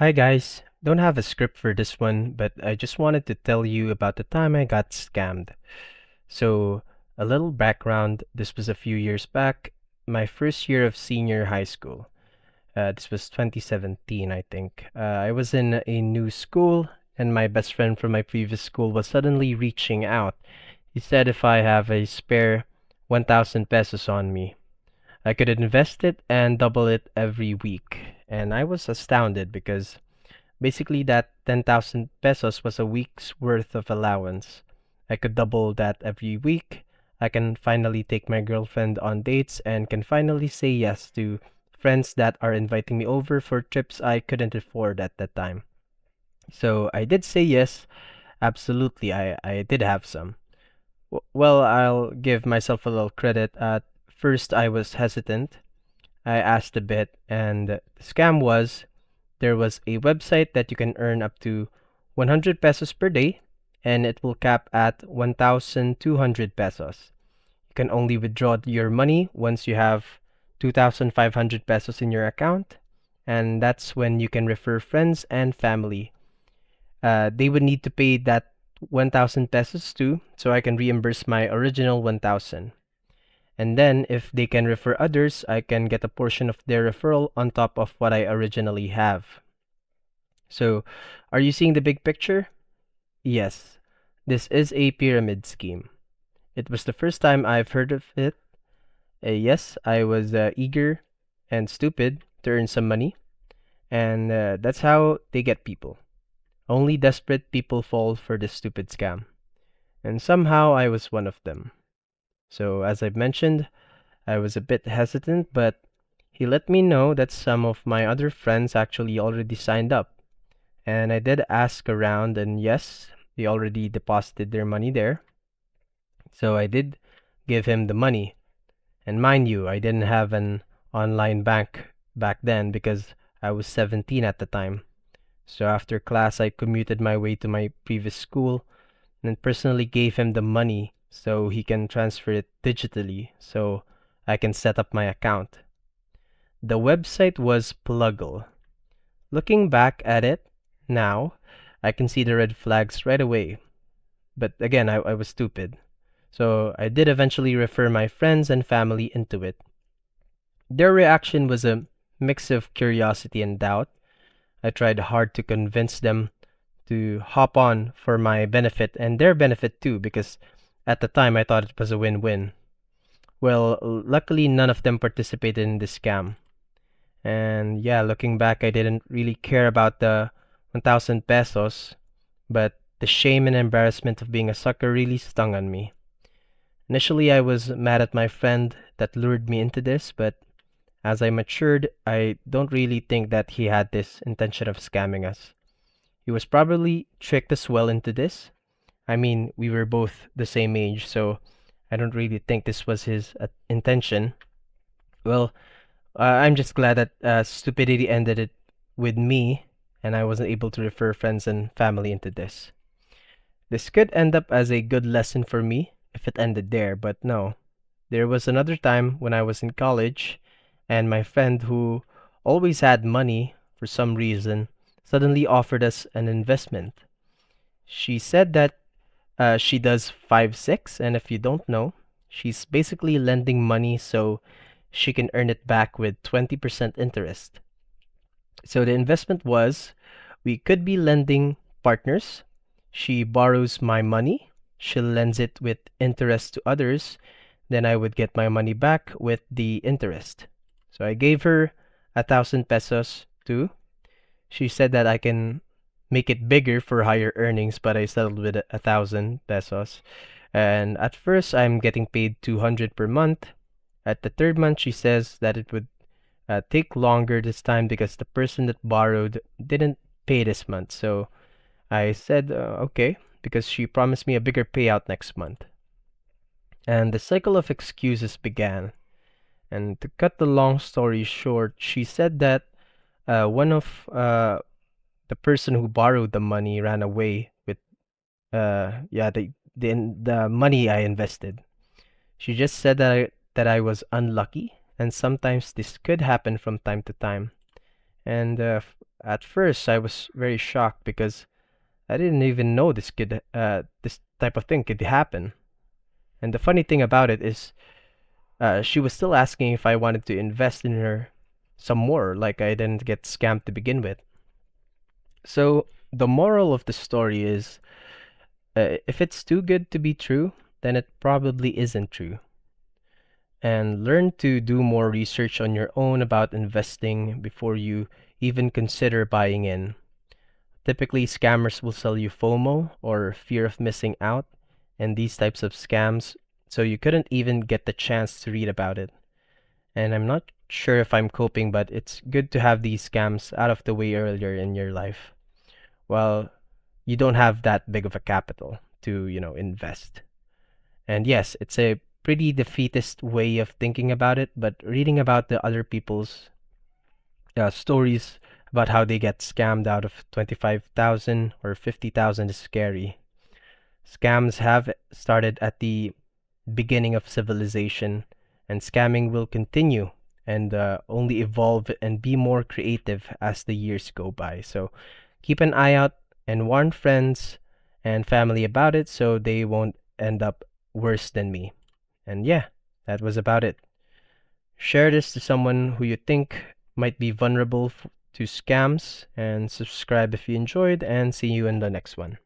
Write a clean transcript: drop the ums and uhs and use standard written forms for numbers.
Hi guys, don't have a script for this one, but I just wanted to tell you about the time I got scammed. So, a little background, this was a few years back, my first year of senior high school. This was 2017, I think. I was in a new school, and my best friend from my previous school was suddenly reaching out. He said if I have a spare 1,000 pesos on me, I could invest it and double it every week. And I was astounded because basically, that 10,000 pesos was a week's worth of allowance. I could double that every week. I can finally take my girlfriend on dates and can finally say yes to friends that are inviting me over for trips I couldn't afford at that time. So I did say yes. Absolutely, I did have some. Well, I'll give myself a little credit. At first, I was hesitant. I asked a bit, and the scam was there was a website that you can earn up to 100 pesos per day, and it will cap at 1,200 pesos. You can only withdraw your money once you have 2,500 pesos in your account, and that's when you can refer friends and family. They would need to pay that 1,000 pesos too, so I can reimburse my original 1,000. And then, if they can refer others, I can get a portion of their referral on top of what I originally have. So, are you seeing the big picture? Yes, this is a pyramid scheme. It was the first time I've heard of it. Yes, I was eager and stupid to earn some money, and that's how they get people. Only desperate people fall for this stupid scam. And somehow I was one of them. So, as I've mentioned, I was a bit hesitant, but he let me know that some of my other friends actually already signed up. And I did ask around, and yes, they already deposited their money there. So I did give him the money. And mind you, I didn't have an online bank back then because I was 17 at the time. So after class, I commuted my way to my previous school and personally gave him the money so he can transfer it digitally so I can set up my account. The website was Pluggle. Looking back at it now, I can see the red flags right away. But again, I was stupid. So I did eventually refer my friends and family into it. Their reaction was a mix of curiosity and doubt. I tried hard to convince them to hop on for my benefit and their benefit too, because at the time I thought it was a win win. Well, luckily, none of them participated in this scam. And yeah, looking back, I didn't really care about the 1,000 pesos, but the shame and embarrassment of being a sucker really stung on me. Initially, I was mad at my friend that lured me into this, but as I matured, I don't really think that he had this intention of scamming us. He was probably tricked as well into this. I mean, we were both the same age, so I don't really think this was his intention. Well, I'm just glad that stupidity ended it with me, and I wasn't able to refer friends and family into this. This could end up as a good lesson for me if it ended there, but no. There was another time when I was in college, and my friend who always had money for some reason suddenly offered us an investment. She said that she does 5-6, and if you don't know, she's basically lending money so she can earn it back with 20% interest. So the investment was we could be lending partners. She borrows my money, she lends it with interest to others, then I would get my money back with the interest. So I gave her 1,000 pesos too. She said that I can make it bigger for higher earnings, but I settled with 1,000 pesos. And at first, I'm getting paid 200 per month. At the third month, she says that it would take longer this time because the person that borrowed didn't pay this month. So I said, okay, because she promised me a bigger payout next month. And the cycle of excuses began. And to cut the long story short, she said that one of the person who borrowed the money ran away with yeah the money I invested. She just said that I was unlucky, and sometimes this could happen from time to time. And At first, I was very shocked because I didn't even know this type of thing could happen. And the funny thing about it is, she was still asking if I wanted to invest in her some more, like I didn't get scammed to begin with. So the moral of the story is, if it's too good to be true, then it probably isn't true. And learn to do more research on your own about investing before you even consider buying in. Typically, scammers will sell you FOMO or fear of missing out and these types of scams, so you couldn't even get the chance to read about it. And I'm not sure if I'm coping, but it's good to have these scams out of the way earlier in your life. Well, you don't have that big of a capital to, invest. And yes, it's a pretty defeatist way of thinking about it, but reading about the other people's stories about how they get scammed out of 25,000 or 50,000 is scary. Scams have started at the beginning of civilization, and scamming will continue and only evolve and be more creative as the years go by. So keep an eye out and warn friends and family about it so they won't end up worse than me. And yeah, that was about it. Share this to someone who you think might be vulnerable to scams, and subscribe if you enjoyed, and see you in the next one.